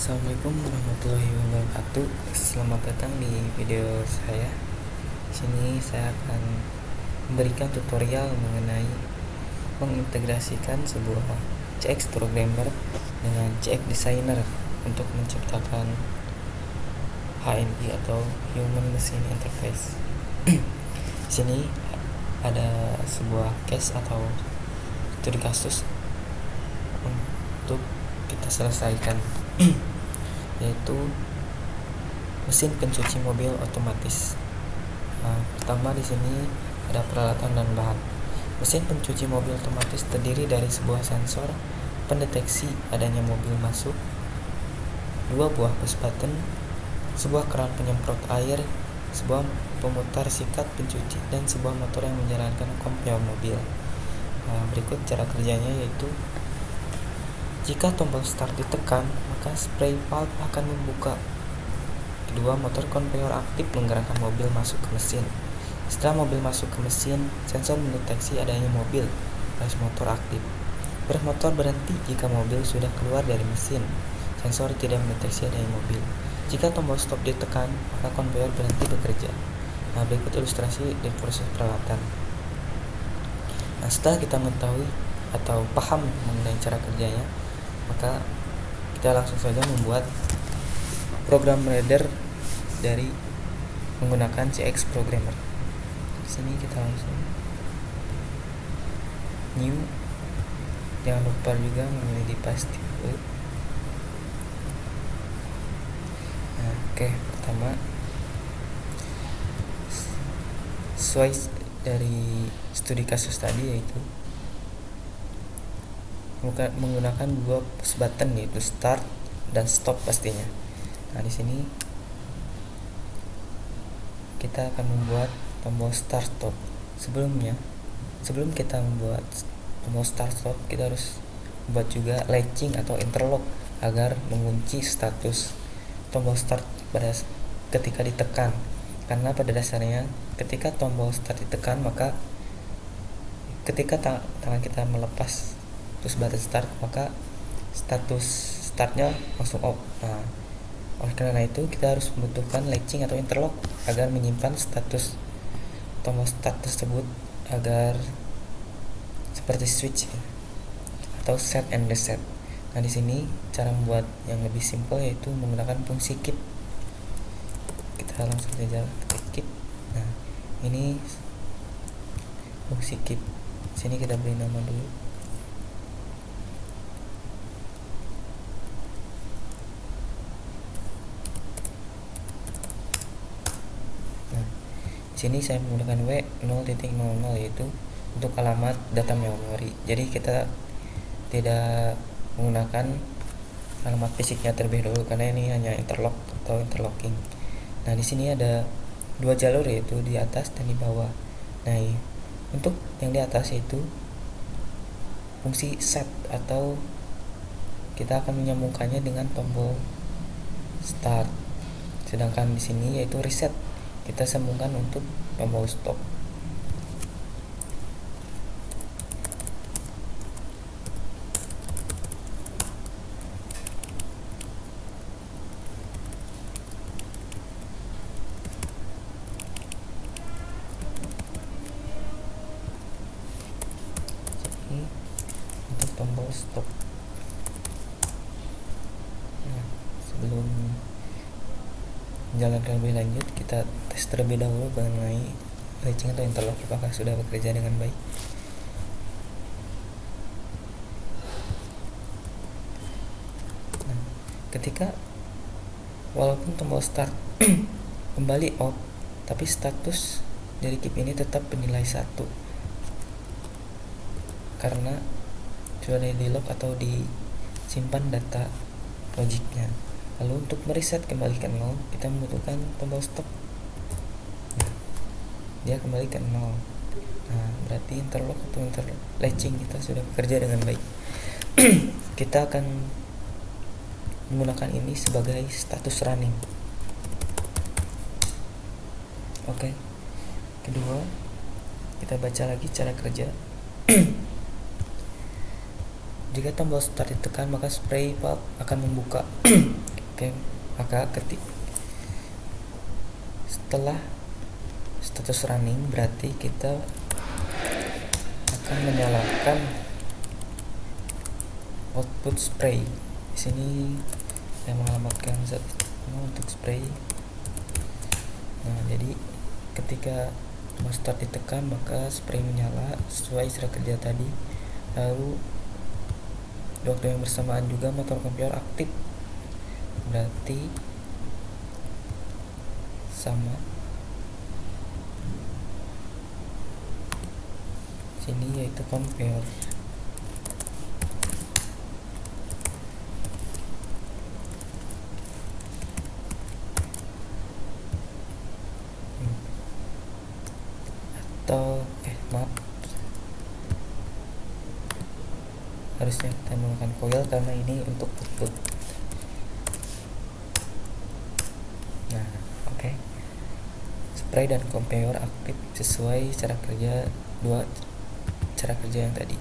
Assalamualaikum warahmatullahi wabarakatuh. Selamat datang di video saya. Sini saya akan memberikan tutorial mengenai mengintegrasikan sebuah CX Programmer dengan CX Designer untuk menciptakan HMI atau Human Machine Interface. Sini ada sebuah case atau studi kasus untuk kita selesaikan, yaitu mesin pencuci mobil otomatis. Pertama di sini ada peralatan dan bahan. Mesin pencuci mobil otomatis terdiri dari sebuah sensor pendeteksi adanya mobil masuk, dua buah push button, sebuah keran penyemprot air, sebuah pemutar sikat pencuci, dan sebuah motor yang menjalankan kompor mobil. Berikut cara kerjanya, yaitu jika tombol start ditekan, maka spray valve akan membuka. Kedua, motor konveyor aktif menggerakkan mobil masuk ke mesin. Setelah mobil masuk ke mesin, sensor mendeteksi adanya mobil, gas motor aktif. Brak motor berhenti jika mobil sudah keluar dari mesin. Sensor tidak mendeteksi adanya mobil. Jika tombol stop ditekan, maka konveyor berhenti bekerja. Berikut ilustrasi dari proses peralatan. Setelah kita mengetahui atau paham mengenai cara kerjanya, maka kita langsung saja membuat program reader dari menggunakan CX Programmer. Di sini kita langsung new, jangan lupa juga memilih di pasti. Pertama, sesuai dari studi kasus tadi, yaitu menggunakan dua push button, yaitu start dan stop pastinya. Di sini kita akan membuat tombol start stop. Sebelum kita membuat tombol start stop, kita harus membuat juga latching atau interlock agar mengunci status tombol start ketika ditekan. Karena pada dasarnya ketika tombol start ditekan, maka ketika tangan kita melepas push button start, maka status startnya langsung off. Oleh karena itu kita harus membutuhkan latching atau interlock agar menyimpan status tombol start tersebut agar seperti switch atau set and reset. Di sini cara membuat yang lebih simpel, yaitu menggunakan fungsi keep. Kita langsung saja ketik keep. Ini fungsi keep. Sini kita beri nama dulu. Sini saya menggunakan W0.00, yaitu untuk alamat data memori. Jadi kita tidak menggunakan alamat fisiknya terlebih dahulu, karena ini hanya interlock atau interlocking. Di sini ada dua jalur, yaitu di atas dan di bawah. Untuk yang di atas yaitu fungsi set, atau kita akan menyambungkannya dengan tombol start. Sedangkan di sini yaitu reset, kita sambungkan untuk tombol stop. Jadi untuk tombol stop. Sebelum menjalankan lebih lanjut, kita tes terlebih dahulu mengenai latching atau interlock apakah sudah bekerja dengan baik. Ketika walaupun tombol start kembali off, tapi status dari keep ini tetap bernilai 1 karena sudah di lock atau disimpan data logiknya. Lalu untuk mereset kembali ke 0, kita membutuhkan tombol stop. Dia kembali ke 0. Berarti interlock atau latching kita sudah bekerja dengan baik. Kita akan menggunakan ini sebagai status running. Kedua, kita baca lagi cara kerja. Jika tombol start ditekan, maka spray valve akan membuka. Oke, maka setelah status running berarti kita akan menyalakan output spray. Di sini saya mengalamatkan untuk spray. Nah, jadi ketika mau start ditekan maka spray menyala sesuai cara kerja tadi. Lalu di waktu yang bersamaan juga motor komputer aktif, berarti sama sini yaitu compare. Atau maaf, harusnya kita menggunakan coil karena ini untuk output. Nah, oke. Spray dan compare aktif sesuai cara kerja dua cara kerja yang tadi.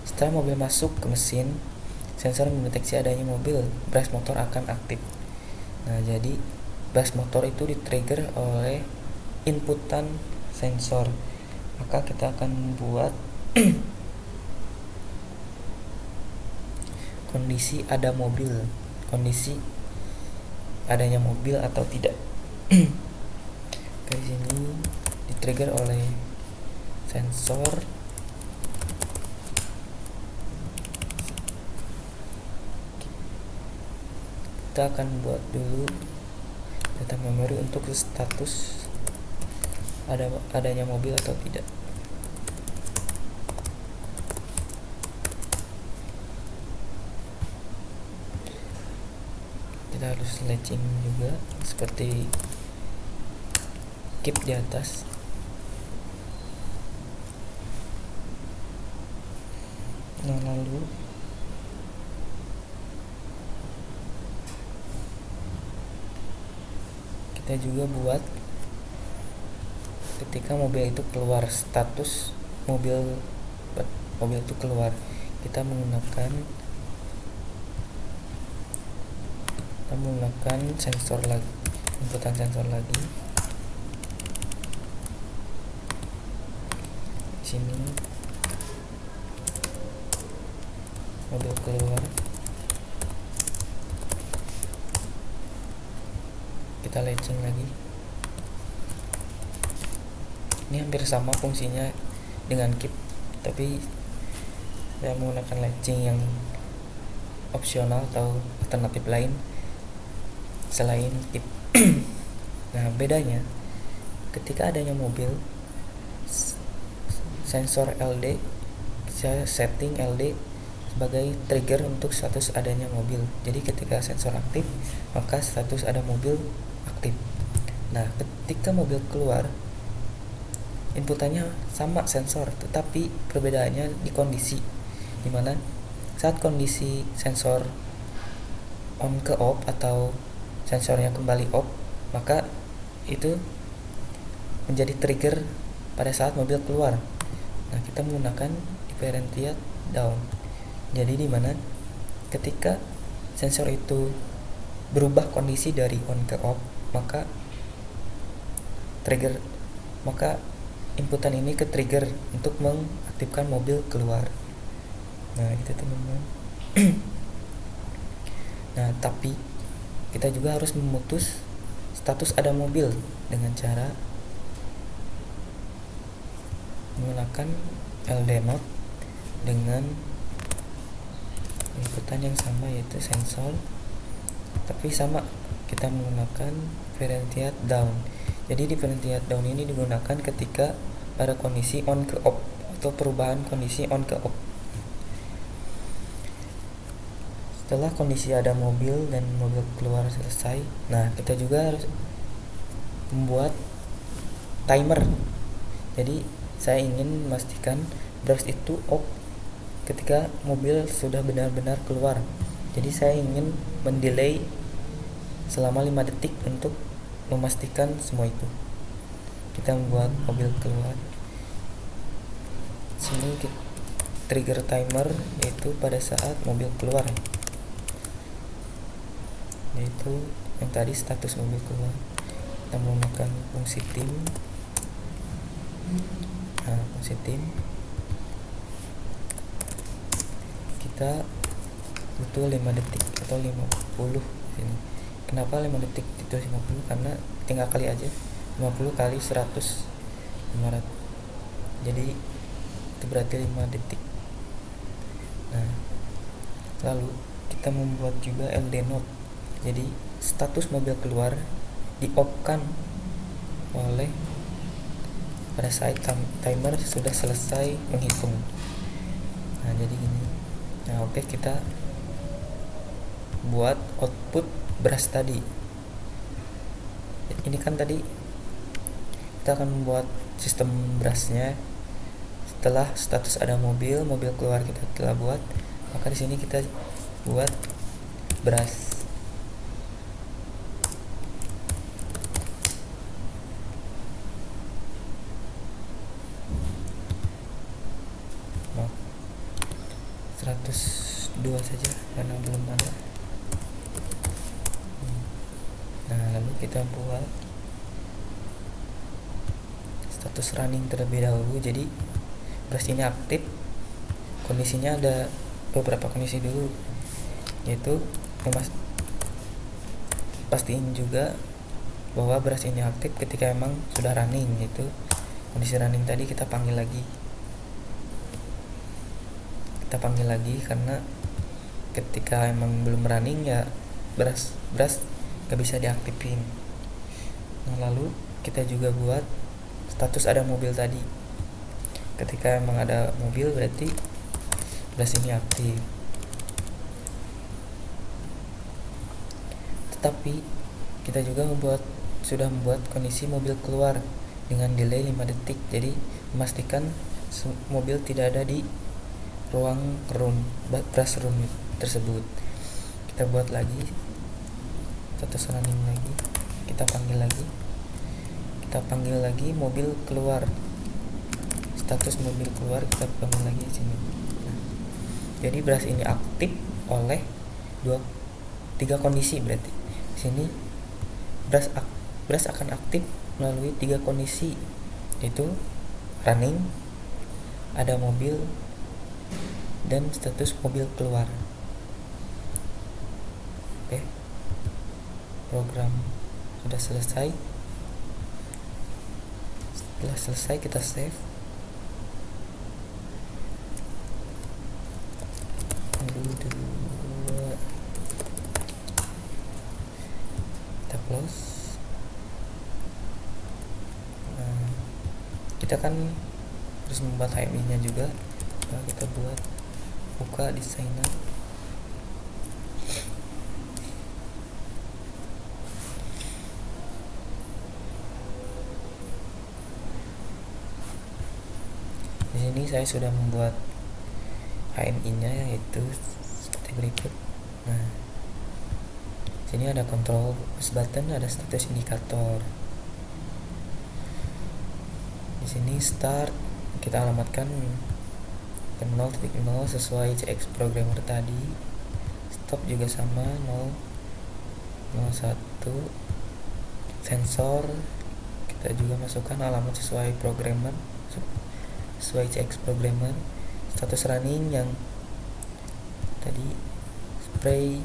Setelah mobil masuk ke mesin, sensor mendeteksi adanya mobil, brush motor akan aktif. Nah, jadi brush motor itu di-trigger oleh inputan sensor. Maka kita akan membuat kondisi ada mobil, kondisi adanya mobil atau tidak. Ke sini di-trigger oleh sensor. Kita akan buat dulu data memori untuk status adanya mobil atau tidak. Kita harus latching juga seperti keep di atas. Nah, lalu kita juga buat ketika mobil itu keluar, status mobil itu keluar, kita menggunakan sensor lagi, inputan sensor lagi. Di sini mobil keluar, kita latching lagi. Ini hampir sama fungsinya dengan keep, tapi saya menggunakan latching yang opsional atau alternatif lain selain keep. Nah, bedanya ketika adanya mobil, sensor LD, saya setting LD sebagai trigger untuk status adanya mobil. Jadi ketika sensor aktif, maka status ada mobil aktif. Nah, ketika mobil keluar, inputannya sama sensor, tetapi perbedaannya di kondisi, dimana saat kondisi sensor on ke off atau sensornya kembali off, maka itu menjadi trigger pada saat mobil keluar. Nah, kita menggunakan differentiate down. Jadi dimana ketika sensor itu berubah kondisi dari on ke off, maka inputan ini ke trigger untuk mengaktifkan mobil keluar. Nah, itu teman-teman. Nah, tapi kita juga harus memutus status ada mobil dengan cara menggunakan LD mode dengan inputan yang sama yaitu sensor, tapi sama kita menggunakan differentiate down. Jadi differentiate down ini digunakan ketika pada kondisi on ke off atau perubahan kondisi on ke off. Setelah kondisi ada mobil dan mobil keluar selesai, nah kita juga harus membuat timer. Jadi saya ingin memastikan brush itu off ketika mobil sudah benar-benar keluar. Jadi saya ingin mendelay selama 5 detik untuk memastikan semua itu. Kita membuat mobil keluar. Sini trigger timer yaitu pada saat mobil keluar. yaitu yang tadi status mobil keluar. Kita menggunakan fungsi tim. Fungsi tim kita butuh 5 detik atau 50 sini. Kenapa 5 detik itu 50? Karena tinggal kali aja 50 kali 100 500, jadi itu berarti 5 detik. Nah, lalu kita membuat juga LD note. Jadi status mobil keluar di-off-kan oleh pada saat timer sudah selesai menghitung. Nah, jadi gini. Nah, oke, kita buat output brush tadi. Ini kan tadi kita akan membuat sistem brushnya setelah status ada mobil keluar kita telah buat, maka di sini kita buat brush. Nah, 102 saja karena belum ada. Nah, lalu kita buat status running terlebih dahulu. Jadi brush ini aktif, kondisinya ada beberapa kondisi dulu, yaitu pastiin juga bahwa brush ini aktif ketika emang sudah running. Itu kondisi running tadi kita panggil lagi karena ketika emang belum running ya brush gak bisa diaktifin. Nah, lalu kita juga buat status ada mobil tadi. Ketika emang ada mobil berarti brush ini aktif. Tetapi kita juga sudah membuat kondisi mobil keluar dengan delay 5 detik. Jadi memastikan mobil tidak ada di ruang brush room tersebut. Kita buat lagi status running lagi, kita panggil lagi mobil keluar, status mobil keluar kita panggil lagi di sini. Nah, jadi brush ini aktif oleh 3 kondisi. Berarti di sini brush akan aktif melalui 3 kondisi, yaitu running, ada mobil, dan status mobil keluar. Oke, program sudah selesai. Setelah selesai kita save. Kita close. Nah, kita kan harus membuat HMI nya juga. Nah, kita buka desainer. Di sini saya sudah membuat HMI-nya, yaitu seperti berikut. Nah, sini ada control push button, ada status indikator. Di sini start kita alamatkan 0.0 sesuai CX programmer tadi. Stop juga sama 001. Sensor kita juga masukkan alamat sesuai programmer, sesuai CX programmer. Status running yang tadi spray,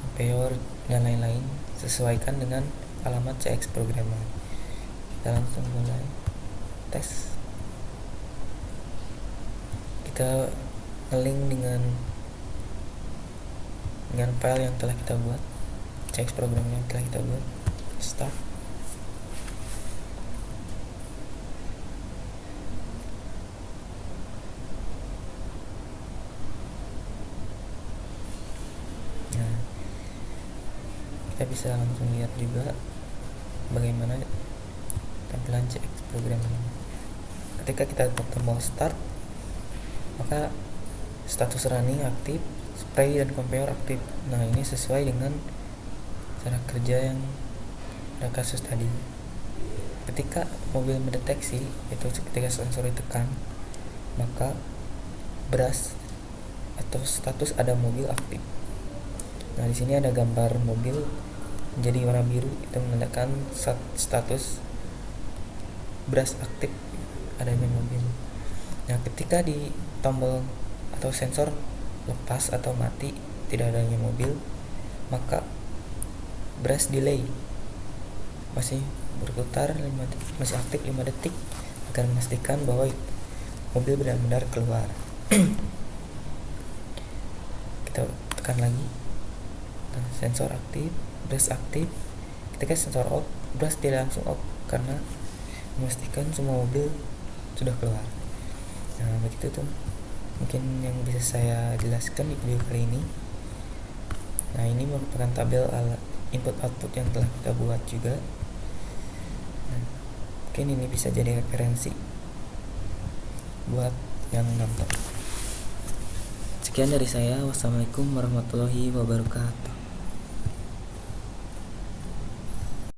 ampere dan lain-lain sesuaikan dengan alamat CX programmer. Kita langsung mulai tes. Kita nge-link dengan file yang telah kita buat, CX program yang telah kita buat. Start. Nah, kita bisa langsung lihat juga bagaimana tampilan CX program ini. Ketika kita tombol start, maka status running aktif, spray dan compare aktif. Nah, ini sesuai dengan cara kerja yang pada kasus tadi. Ketika mobil mendeteksi, itu ketika sensor ditekan, maka brush atau status ada mobil aktif. Nah, di sini ada gambar mobil menjadi warna biru, itu menandakan status brush aktif adanya mobil. Nah, ketika di tombol atau sensor lepas atau mati tidak adanya mobil, maka brush delay masih berputar masih aktif 5 detik akan memastikan bahwa mobil benar-benar keluar. Kita tekan lagi. Nah, sensor aktif, brush aktif. Ketika sensor off, brush tidak langsung off karena memastikan semua mobil sudah keluar. Nah, begitu tuh mungkin yang bisa saya jelaskan di video kali ini. Nah, ini merupakan tabel input output yang telah kita buat juga. Nah, mungkin ini bisa jadi referensi buat yang nonton. Sekian dari saya. Wassalamualaikum warahmatullahi wabarakatuh.